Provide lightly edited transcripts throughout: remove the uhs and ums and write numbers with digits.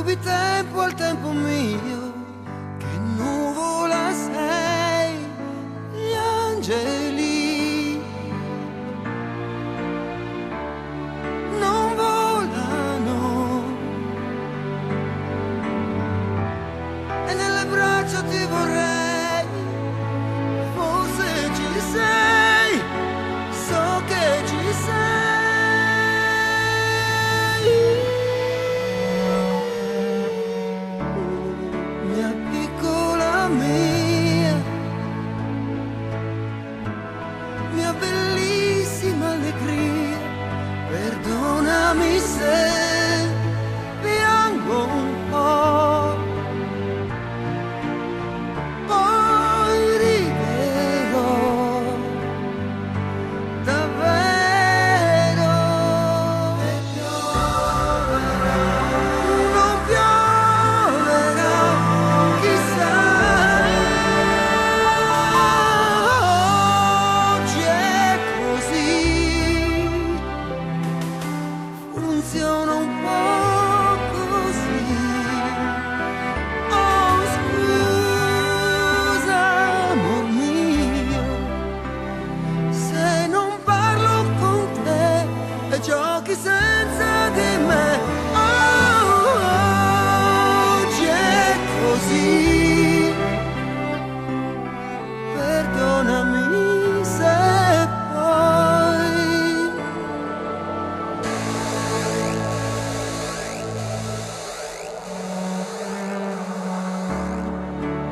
rubi tempo al tempo mio, che nuvola sei, gli angeli non volano e nelle braccia ti vorrei, forse ci sei, so che ci sei. Mia bellissima allegria, perdonami se piango un po', poi riderò davvero e pioverà, non pioverà, chissà. Funziona un po' così. Oh, scusa, amor mio, se non parlo con te e giochi senza di me. Oh, oggi è così. Perdonami se poi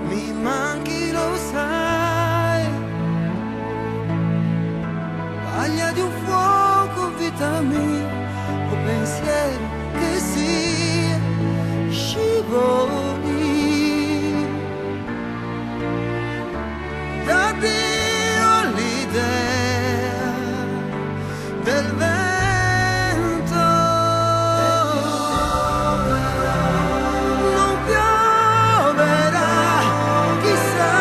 mi manchi, lo sai, paglia di un fuoco, vita mia, o pensiero che sia, scivoli da Dio all'idea del vento. Non pioverà, chissà.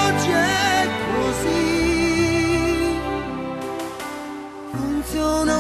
Oggi è così. Funziona